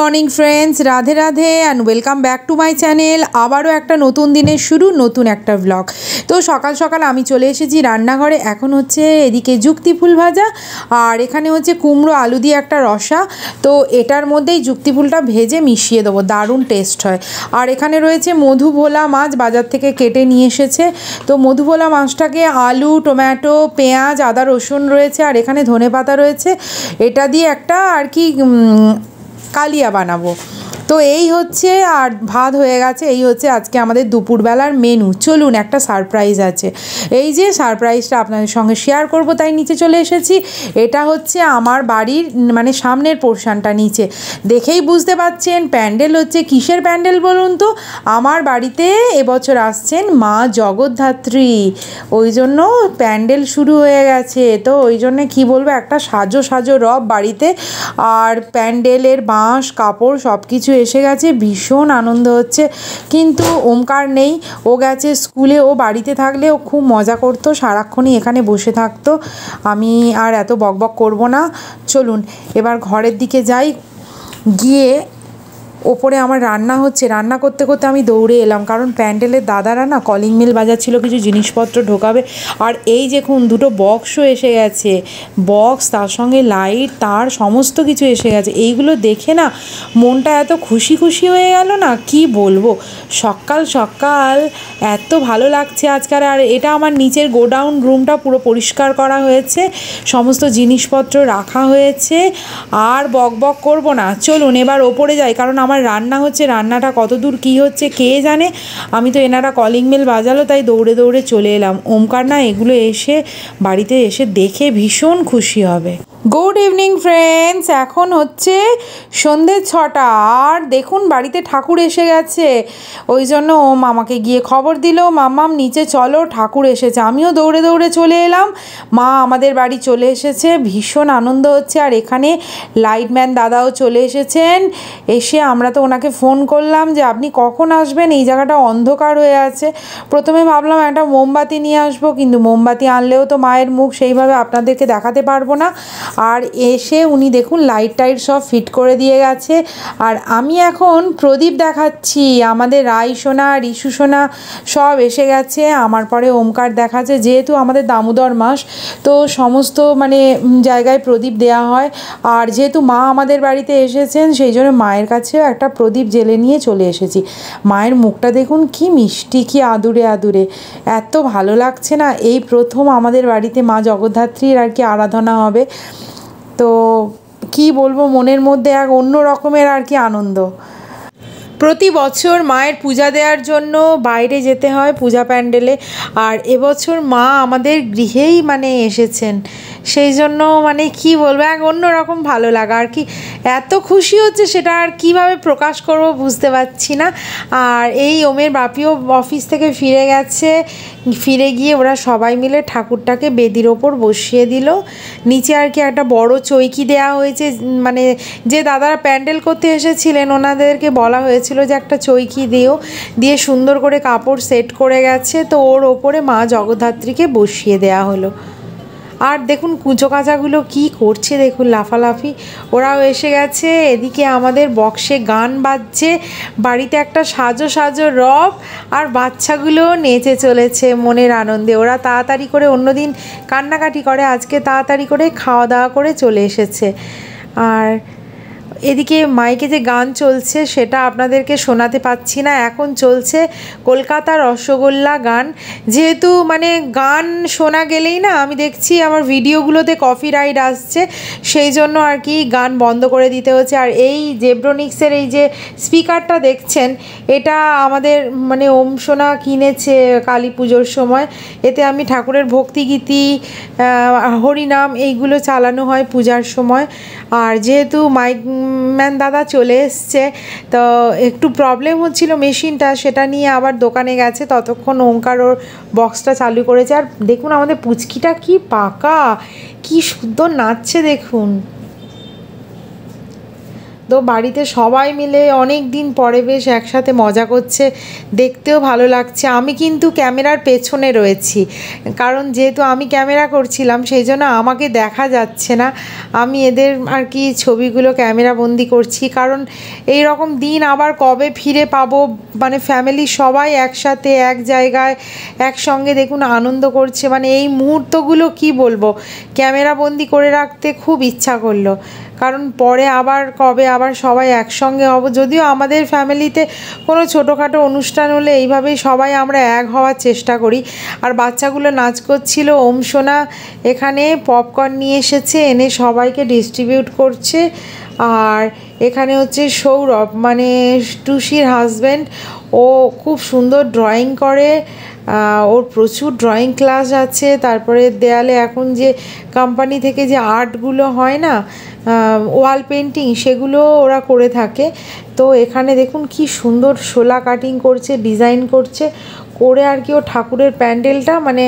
Morning friends, Radhe Radhe and welcome back to my channel. आबारो एक नतून दिनेर शुरू, नतून एक ब्लग। तो सकाल सकाल आमी चले एसेछि रान्नाघरे। एखन होच्छे एदिके जुक्ति फुल भाजा और एखाने होच्छे कुमड़ो आलू दिए एक रसा। तो एटार मध्येई जुक्ति फुलटा भेजे मिशिए देबो, दारुण टेस्ट हय। और एखाने रयेछे मधुभोला माछ, बाजार थेके केटे निये एसेछे। तो मधुभोला माछटाके आलू, टमेटो, पेঁয়াজ, आदा रसुन रयेछे और एखाने धनेपाता रयेछे। एटा दिए एकटा आर कि कालिया बानाबो। तो এই হচ্ছে আর ভাত হয়ে গেছে। এই হচ্ছে আজকে আমাদের দুপুরবেলার মেনু। চলুন একটা সারপ্রাইজ আছে, এই যে সারপ্রাইজটা আপনাদের সঙ্গে শেয়ার করব, তাই নিচে চলে এসেছি। এটা হচ্ছে আমার বাড়ির মানে সামনের পোর্শনটা, নিচে দেখেই বুঝতে পাচ্ছেন প্যান্ডেল হচ্ছে কিসের প্যান্ডেল বলুন তো। আমার বাড়িতে এবছর আসছেন মা জগদ্ধাত্রী, ওই জন্য প্যান্ডেল শুরু হয়ে গেছে। তো ওই জন্য কি বলবো, একটা সাজো সাজো রব বাড়িতে, আর প্যান্ডেলের বাঁশ কাপড় সব কিছু এসে গেছে। ভীষণ আনন্দ হচ্ছে। কিন্তু ওমকার নেই, ও গেছে স্কুলে। ও বাড়িতে থাকলে ও খুব মজা করতো, সারাক্ষণই এখানে বসে থাকতো। আমি আর এত বকবক করব না, চলুন এবার ঘরের দিকে যাই। গিয়ে ওপরে আমার রান্না হচ্ছে, রান্না করতে করতে আমি দৌড়ে এলাম, কারণ প্যান্ডেলের দাদারা না কলিং বেল বাজাচ্ছিল, কিছু জিনিসপত্র ঢোকাবে। আর এই দেখুন দুটো বক্সও এসে গেছে, বক্স তার সঙ্গে লাইট তার সমস্ত কিছু এসে গেছে। এইগুলো দেখে না মনটা এত খুশি খুশি হয়ে গেল না, কি বলবো। সকাল সকাল এত ভালো লাগছে আজকাল। আর এটা আমার নিচের গোডাউন রুমটা পুরো পরিষ্কার করা হয়েছে, সমস্ত জিনিসপত্র রাখা হয়েছে। আর বকবক করব না, চলুন এবার ওপরে যাই, কারণ আমার রান্না হচ্ছে। রান্নাটা কত দূর কী হচ্ছে কে জানে। আমি তো এনারা কলিং বেল বাজালো তাই দৌড়ে দৌড়ে চলে এলাম। ওমকার না এগুলো এসে বাড়িতে এসে দেখে ভীষণ খুশি হবে। গুড ইভিনিং ফ্রেন্ডস, এখন হচ্ছে সন্ধে 6টা। আর দেখুন বাড়িতে ঠাকুর এসে গেছে। ওই জন্য ওম আমাকে গিয়ে খবর দিল, মাম্মাম নিচে চলো ঠাকুর এসেছে। আমিও দৌড়ে দৌড়ে চলে এলাম। মা আমাদের বাড়ি চলে এসেছে, ভীষণ আনন্দ হচ্ছে। আর এখানে লাইটম্যান দাদাও চলে এসেছেন। এসে আমরা তো ওনাকে ফোন করলাম যে আপনি কখন আসবেন, এই জায়গাটা অন্ধকার হয়ে আছে। প্রথমে ভাবলাম একটা মোমবাতি নিয়ে আসবো, কিন্তু মোমবাতি আনলেও তো মায়ের মুখ সেইভাবে আপনাদেরকে দেখাতে পারবো না। আর এসে উনি দেখুন লাইট টাইট সব ফিট করে দিয়ে গেছে। আর আমি এখন প্রদীপ দেখাচ্ছি। আমাদের রাই সোনা, রিশু সোনা সব এসে গেছে। আমার পরে ওমকার দেখাচ্ছে। যেহেতু আমাদের দামোদর মাস, তো সমস্ত মানে জায়গায় প্রদীপ দেওয়া হয়। আর যেহেতু মা আমাদের বাড়িতে এসেছেন, সেই জন্য মায়ের কাছেও একটা প্রদীপ জ্বেলে নিয়ে চলে এসেছি। মায়ের মুখটা দেখুন কি মিষ্টি, কি আদুরে আদুরে, এত ভালো লাগছে না। এই প্রথম আমাদের বাড়িতে মা জগদ্ধাত্রীর আর কি আরাধনা হবে। তো কি বলবো, মনের মধ্যে এক অন্য রকমের আর কি আনন্দ। প্রতি বছর মায়ের পূজা দেওয়ার জন্য বাইরে যেতে হয় পূজা প্যান্ডেলে, আর এবছর মা আমাদের গৃহেই মানে এসেছেন। সেই জন্য মানে কি বলবো, এক অন্য রকম ভালো লাগা আর কি। এত খুশি হচ্ছে সেটা আর কিভাবে প্রকাশ করব বুঝতে পারছি না। আর এই ওমের বাপিও অফিস থেকে ফিরে গেছে। ফিরে গিয়ে ওরা সবাই মিলে ঠাকুরটাকে বেদির ওপর বসিয়ে দিল। নিচে আর কি একটা বড় চৌকি দেওয়া হয়েছে, মানে যে দাদারা প্যান্ডেল করতে এসেছিলেন ওনাদেরকে বলা হয়েছিল যে একটা চৌকি দিয়ে সুন্দর করে কাপড় সেট করে গেছে। তো ওর ওপরে মা জগদ্ধাত্রীকে বসিয়ে দেওয়া হলো। আর দেখুন কুচো কাচাগুলো কি করছে, দেখুন লাফালাফি। ওরাও এসে গেছে। এদিকে আমাদের বক্সে গান বাজছে, বাড়িতে একটা সাজো সাজো রব, আর বাচ্চাগুলো নেচে চলেছে মনের আনন্দে। ওরা তাড়াতাড়ি করে, অন্যদিন কান্নাকাটি করে, আজকে তাড়াতাড়ি করে খাওয়া দাওয়া করে চলে এসেছে। আর এদিকে মাইকে যে গান চলছে সেটা আপনাদেরকে শোনাতে পাচ্ছি না। এখন চলছে কলকাতার রসগোল্লা গান। যেহেতু মানে গান শোনা গেলেই না আমি দেখছি আমার ভিডিওগুলোতে কপিরাইট আসছে, সেই জন্য আর কি গান বন্ধ করে দিতে হচ্ছে। আর এই জেব্রোনিক্সের এই যে স্পিকারটা দেখছেন, এটা আমাদের মানে ওম সোনা কিনেছে কালী পুজোর সময়। এতে আমি ঠাকুরের ভক্তিগীতি, হরিনাম এইগুলো চালানো হয় পূজার সময়। আর যেহেতু মাইক ম্যান দাদা চলে এসছে, তো একটু প্রবলেম হচ্ছিল মেশিনটা, সেটা নিয়ে আবার দোকানে গেছে। ততক্ষণ ওমকার ওর বক্সটা চালু করেছে। আর দেখুন আমাদের পুচকিটা কি পাকা, কি সুন্দর নাচছে দেখুন। তো বাড়িতে সবাই মিলে অনেক দিন পরে বেশ একসাথে মজা করছে, দেখতেও ভালো লাগছে। আমি কিন্তু ক্যামেরার পেছনে রয়েছি, কারণ যেহেতু আমি ক্যামেরা করছিলাম সেই জন্য আমাকে দেখা যাচ্ছে না। আমি এদের আর কি ছবিগুলো ক্যামেরাবন্দি করছি, কারণ এই রকম দিন আবার কবে ফিরে পাবো। মানে ফ্যামিলির সবাই একসাথে এক জায়গায় একসঙ্গে দেখুন আনন্দ করছে, মানে এই মুহূর্তগুলো কি বলবো, ক্যামেরাবন্দি করে রাখতে খুব ইচ্ছা করলো। কারণ পরে আবার কবে আবার সবাই একসঙ্গে হব। যদিও আমাদের ফ্যামিলিতে কোনো ছোটোখাটো অনুষ্ঠান হলে এইভাবেই সবাই আমরা এক হওয়ার চেষ্টা করি। আর বাচ্চাগুলো নাচ করছিল, ওম সোনা এখানে পপকর্ন নিয়ে এসেছে, এনে সবাইকে ডিস্ট্রিবিউট করছে। আর এখানে হচ্ছে সৌরভ, মানে টুসির হাজব্যান্ড, ও খুব সুন্দর ড্রয়িং করে, ওর প্রচুর ড্রয়িং ক্লাস আছে। তারপরে দেয়ালে এখন যে কোম্পানি থেকে যে আর্টগুলো হয় না, ওয়াল পেন্টিং, সেগুলো ওরা করে থাকে। তো এখানে দেখুন কি সুন্দর শোলা কাটিং করছে, ডিজাইন করছে, করে আর কি ও ঠাকুরের প্যান্ডেলটা মানে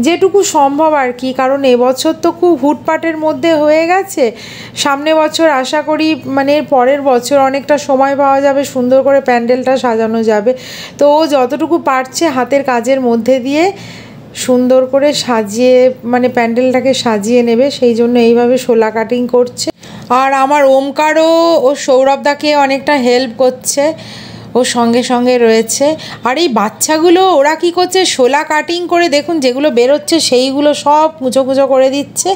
যেটুকু সম্ভব আর কি, কারণ এবছর তো খুব হুটপাটের মধ্যে হয়ে গেছে। সামনে বছর আশা করি মানে পরের বছর অনেকটা সময় পাওয়া যাবে, সুন্দর করে প্যান্ডেলটা সাজানো যাবে। তো ও যতটুকু পারছে হাতের কাজের মধ্যে দিয়ে সুন্দর করে সাজিয়ে মানে প্যান্ডেলটাকে সাজিয়ে নেবে, সেই জন্য এইভাবে শোলা কাটিং করছে। আর আমার ওমকারও ও সৌরভদাকে অনেকটা হেল্প করছে, ও সঙ্গে সঙ্গে রয়েছে। আর এই বাচ্চাগুলো ওরা কি করছে, শোলা কাটিং করে দেখুন যেগুলো বেরোচ্ছে সেইগুলো সব কুচো কুচো করে দিচ্ছে।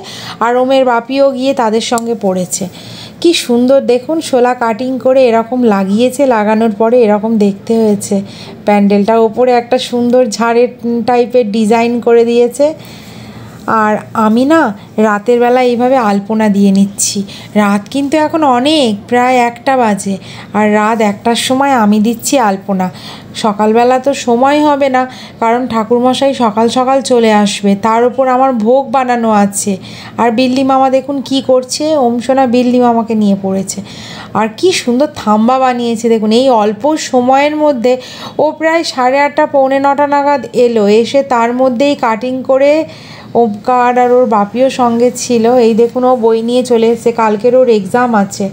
আর ওমের বাপিও গিয়ে তাদের সঙ্গে পড়েছে। কি সুন্দর দেখুন শোলা কাটিং করে এরকম লাগিয়েছে, লাগানোর পরে এরকম দেখতে হয়েছে প্যান্ডেলটা। ওপরে একটা সুন্দর ঝাড়ের টাইপের ডিজাইন করে দিয়েছে। আর আমি না রাতের বেলা এইভাবে আলপনা দিয়ে নিচ্ছি। রাত কিন্তু এখন অনেক, প্রায় 1টা বাজে, আর রাত 1টার সময় আমি দিচ্ছি আলপনা। সকালবেলা তো সময় হবে না, কারণ ঠাকুরমশাই সকাল সকাল চলে আসবে, তার উপর আমার ভোগ বানানো আছে। আর বিল্লি মামা দেখুন কি করছে, ওম সোনা বিল্লি মামাকে নিয়ে পড়েছে। আর কি সুন্দর থাম্বা বানিয়েছে দেখুন, এই অল্প সময়ের মধ্যে। ও প্রায় 8:30 পৌনে 9টা নাগাদ এলো, এসে তার মধ্যেই কাটিং করে ওমকার আর ওর বাপিও সঙ্গে ছিল। এই দেখুন ও বই নিয়ে চলে এসেছে, কালকের ওর এক্সাম আছে,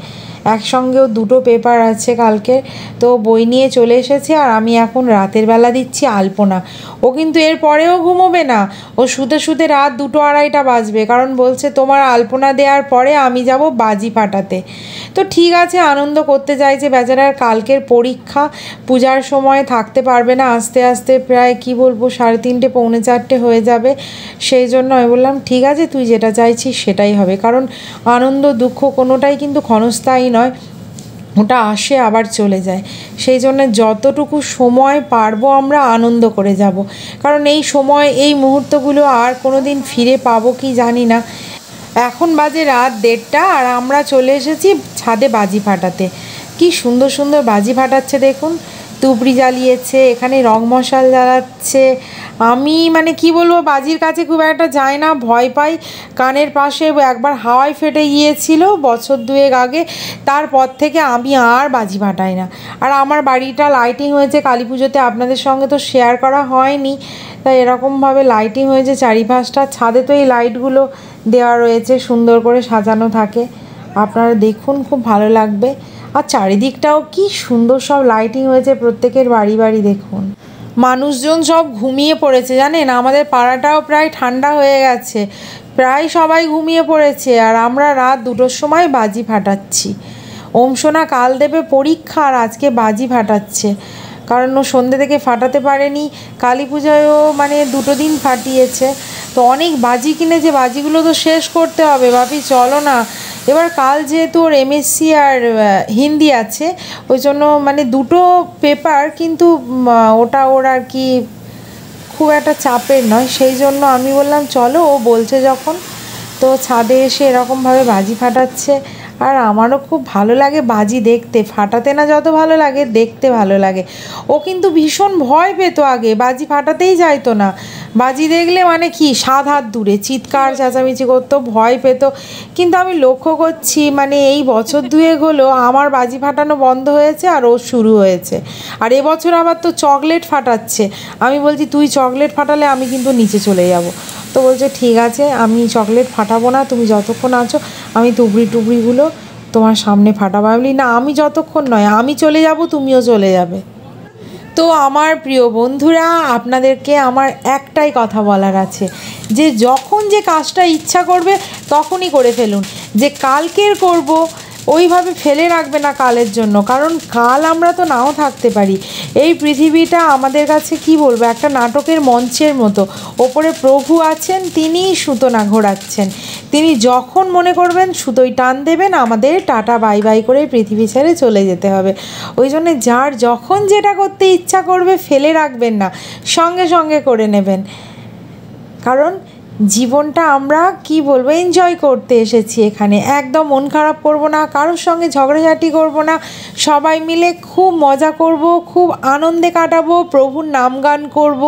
একসঙ্গে ও 2টো পেপার আছে কালকে, তো বই নিয়ে চলে এসেছে। আর আমি এখন রাতের বেলা দিচ্ছি আলপনা। ও কিন্তু এর পরেও ঘুমোবে না, ও শুতে শুতে রাত 2টো 2:30 বাজবে, কারণ বলছে তোমার আলপনা দেওয়ার পরে আমি যাব বাজি ফাটাতে। তো ঠিক আছে, আনন্দ করতে চাইছে বেচারার, কালকের পরীক্ষা, পূজার সময় থাকতে পারবে না, আস্তে আস্তে প্রায় কি বলবো 3:30 পৌনে 4টে হয়ে যাবে। সেই জন্য আমি বললাম ঠিক আছে, তুই যেটা চাইছিস সেটাই হবে, কারণ আনন্দ দুঃখ কোনোটাই কিন্তু ক্ষণস্থায়ী নয়, ওটা আসে আবার চলে যায়। সেই জন্য যতটুকু সময় পারবো আমরা আনন্দ করে যাব, কারণ এই সময় এই মুহূর্তগুলো আর কোনো দিন ফিরে পাবো কি জানি না। এখন বাজে রাত 1:30 আর আমরা চলে এসেছি ছাদে বাজি ফাটাতে। কি সুন্দর সুন্দর বাজি ফাটাচ্ছে দেখুন, তুবড়ি জ্বালিয়েছে, এখানে রং মশাল জ্বালাচ্ছে। আমি মানে কি বলবো, বাজির কাছে খুব একটা যাই না, ভয় পাই। কানের পাশে একবার হাওয়ায় ফেটে গিয়েছিল বছর 2 আগে, তারপর থেকে আমি আর বাজি ফাটাই না। আর আমার বাড়িটা লাইটিং হয়েছে কালী পুজোতে, আপনাদের সঙ্গে তো শেয়ার করা হয়নি, তাই এরকমভাবে লাইটিং হয়েছে চারিপাশটা। ছাদে তো এই লাইটগুলো দেওয়া রয়েছে, সুন্দর করে সাজানো থাকে, আপনারা দেখুন খুব ভালো লাগবে। আর চারিদিকটাও কি সুন্দর সব লাইটিং হয়েছে, প্রত্যেকের বাড়ি বাড়ি দেখুন। মানুষজন সব ঘুমিয়ে পড়েছে জানেন, আমাদের পাড়াটাও প্রায় ঠান্ডা হয়ে গেছে, প্রায় সবাই ঘুমিয়ে পড়েছে। আর আমরা রাত 2টোর সময় বাজি ফাটাচ্ছি। ওম সোনা কাল দেবে পরীক্ষা, আর আজকে বাজি ফাটাচ্ছে, কারণ ও সন্ধ্যে থেকে ফাটাতে পারেনি। কালী পূজায়ও মানে 2টো দিন ফাটিয়েছে, তো অনেক বাজি কিনেছে, বাজিগুলো তো শেষ করতে হবে। ভাবি চলো না, এবার কাল যেহেতু ওর এমএসসি আর হিন্দি আছে, ওই জন্য মানে 2টো পেপার, কিন্তু ওটা ওর আর কি খুব একটা চাপের নয়। সেই জন্য আমি বললাম চলো, ও বলছে যখন। তো ছাদে এসে এরকমভাবে বাজি ফাটাচ্ছে। আর আমারও খুব ভালো লাগে বাজি দেখতে, ফাটাতে না যত ভালো লাগে, দেখতে ভালো লাগে। ও কিন্তু ভীষণ ভয় পেত আগে, বাজি ফাটাতেই যাইতো না। বাজি দেখলে মানে কি 7 হাত দূরে চিৎকার চেঁচামেচি করতো, ভয় পেত। কিন্তু আমি লক্ষ্য করছি মানে এই বছর 2 হলো আমার বাজি ফাটানো বন্ধ হয়েছে, আর ও শুরু হয়েছে। আর এবছর আবার তো চকলেট ফাটাচ্ছে। আমি বলছি তুই চকলেট ফাটালে আমি কিন্তু নিচে চলে যাব। তো বলছে ঠিক আছে, আমি চকলেট ফাটাবো না, তুমি যতক্ষণ আছো আমি তুবড়িগুলো তোমার সামনে ফাটাবো। আমি বলি না, আমি যতক্ষণ নয়, আমি চলে যাব তুমিও চলে যাবে। তো আমার প্রিয় বন্ধুরা, আপনাদেরকে আমার একটাই কথা বলার আছে, যে যখন যে কাজটা ইচ্ছা করবে তখনই করে ফেলুন। যে কালকের করব ওইভাবে ফেলে রাখবে না কালের জন্য, কারণ কাল আমরা তো নাও থাকতে পারি। এই পৃথিবীটা আমাদের কাছে কি বলবো, একটা নাটকের মঞ্চের মতো। ওপরে প্রভু আছেন, তিনিই সুতো না ঘোরাচ্ছেন। তিনি যখন মনে করবেন সুতোই টান দেবেন, আমাদের টাটা বাই বাই করে পৃথিবী ছেড়ে চলে যেতে হবে। ওই জন্যে যার যখন যেটা করতে ইচ্ছা করবে ফেলে রাখবেন না, সঙ্গে সঙ্গে করে নেবেন। কারণ জীবনটা আমরা কি বলবো, এনজয় করতে এসেছি এখানে। একদম মন খারাপ করব না, কারোর সঙ্গে ঝগড়াঝাটি করব না, সবাই মিলে খুব মজা করব, খুব আনন্দে কাটাবো, প্রভুর নাম গান করব,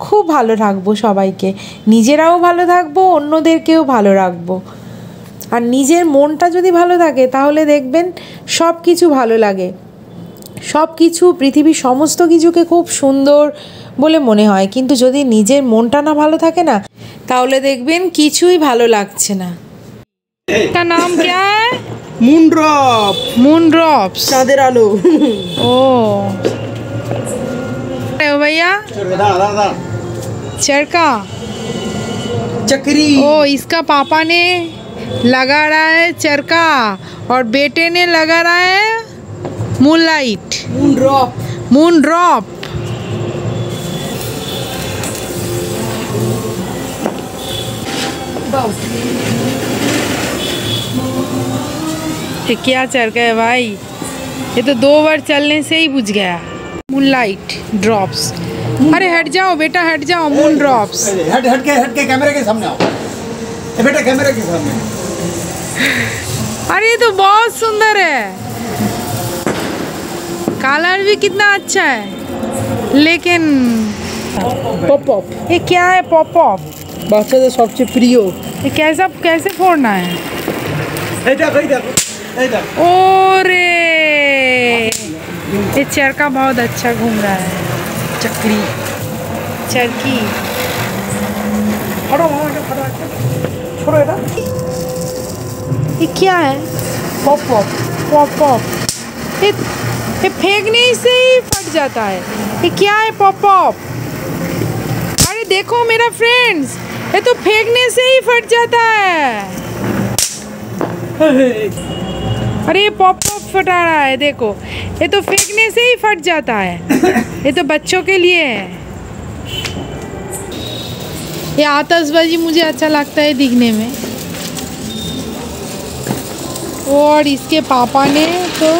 খুব ভালো থাকবো সবাইকে, নিজেরাও ভালো থাকবো, অন্যদেরকেও ভালো রাখবো। আর নিজের মনটা যদি ভালো থাকে তাহলে দেখবেন সব কিছু ভালো লাগে, সব কিছু, পৃথিবীর সমস্ত কিছুকে খুব সুন্দর বলে মনে হয়। কিন্তু যদি নিজের মনটা না ভালো থাকে না, তাহলে দেখবেন কিছুই ভালো লাগছে না। का नाम क्या है? Moon drop. मून ड्रॉप्स, चाँदेर आलू। ओ भैया चरखा चक्री। ओ, इसका पापा ने लगा रहा है चरखा और बेटे ने लगा रहा है moonlight, moon drop. Moon drop. ये क्या चरखा है भाई, ये तो 2 बार चलने से ही बुझ गया। मूनलाइट ड्रॉप्स, अरे हट जाओ बेटा, हट जाओ। मून ड्रॉप्स, हट के कैमरे के सामने आओ। ए बेटा कैमरे के सामने। अरे ये तो बहुत सुंदर है, कलर भी कितना अच्छा है। लेकिन पॉप पॉप, ये क्या है? पॉप पॉप বাচ্চাদের সবচেয়ে প্রিয়। ये कैसे फोड़ना है? এই দেখো এই দেখো এই দেখো। ओरे, ये चरखा बहुत अच्छा घूम रहा है। चक्री चरखी, फटो मामा के फटो छोड़ो এটা। ये क्या है? Pop pop. पॉप पॉप, ये फेंकने से ही फट जाता है। ये क्या है? Pop pop. अरे देखो मेरा फ्रेंड्स, ये तो फेंकने से ही फट जाता है। अरे ये पॉप पॉप फटा रहा है, देखो, ये तो फेंकने से ही फट जाता है। ये तो बच्चों के लिए है। ये आतिशबाजी मुझे अच्छा लगता है दिखने में। और इसके पापा ने तो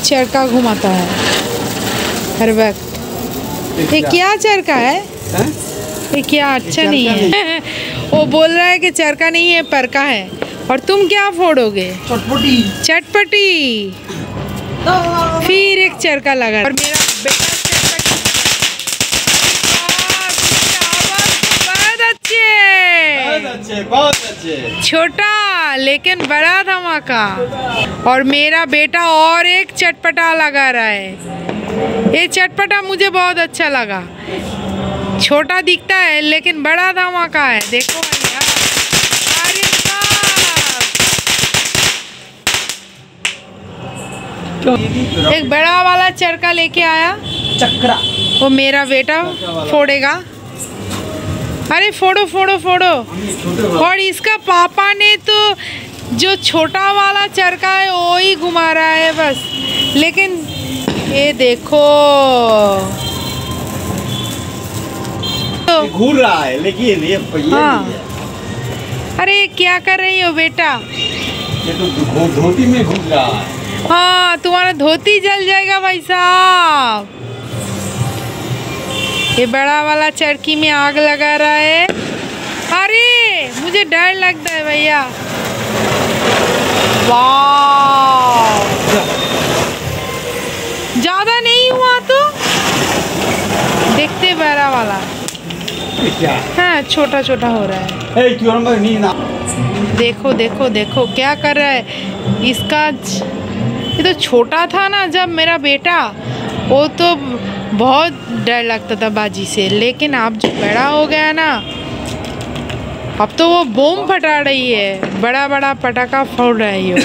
चरखा घुमाता है हर वक्त। ये क्या चरखा है? ये क्या अच्छा नहीं है? वो बोल रहा है कि चरखा नहीं है, परका है। और तुम क्या फोड़ोगे? चटपटी। चटपटी। फिर एक चरखा लगा और मेरा बेटा चटपटी। बहुत अच्छे। छोटा लेकिन बड़ा धमाका। और मेरा बेटा और एक चटपटा लगा रहा है। ये चटपटा मुझे बहुत अच्छा लगा, छोटा दिखता है लेकिन बड़ा धमाका है। देखो भैया, अरे बाप, एक बड़ा वाला चरखा लेके आया, चक्रा। वो मेरा बेटा फोड़ेगा। अरे फोड़ो फोड़ो फोड़ो। और इसका पापा ने तो जो छोटा वाला चरखा है वो ही घुमा रहा है बस। लेकिन ये देखो, घूर रहा है लेकिन ये हाँ। अरे क्या कर रही हो बेटा? ये तो धोती में घूर रहा है। हाँ, तुम्हारा धोती जल जाएगा भाई साहब। ये बड़ा वाला चरखी में आग लगा रहा है। अरे मुझे डर लगता है भैया। वाह, ज्यादा नहीं हुआ तो देखते, बड़ा वाला। हाँ, छोटा छोटा हो रहा है। देखो देखो देखो क्या कर रहा है इसका। ये तो छोटा था ना जब मेरा बेटा, वो तो बहुत डर लगता था बाजी से। लेकिन अब जो बड़ा हो गया ना, अब तो वो बम फटा रही है, बड़ा बड़ा पटाखा फोड़ रही हो।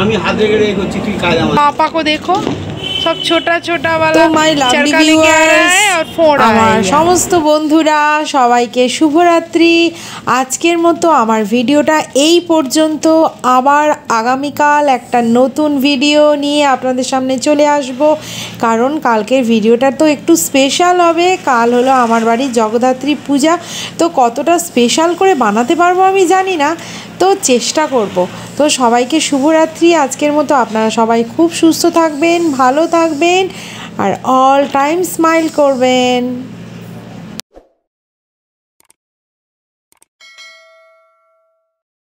আমি হাত রেখে রেখে করছি, তুই কাজ আমার। पापा को देखो, सब छोटा छोटा वाला तो माय लाभली चरखा लेके आ रहा है और फोड़ रहा আমার है। সমস্ত বন্ধুরা সবাইকে শুভরাত্রি। আজকের মতো আমার ভিডিওটা এই পর্যন্ত। আবার আগামীকাল একটা নতুন ভিডিও নিয়ে আপনাদের সামনে চলে আসব, কারণ কালকের ভিডিওটা তো একটু স্পেশাল হবে। কাল হলো আমার বাড়ির জগদ্ধাত্রী পূজা, তো কতটা স্পেশাল করে বানাতে পারবো আমি জানি না, তো চেষ্টা করব। তো সবাইকে শুভরাত্রি। আজকের মতো আপনারা সবাই খুব সুস্থ থাকবেন, ভালো থাকবেন আর অল টাইম স্মাইল করবেন।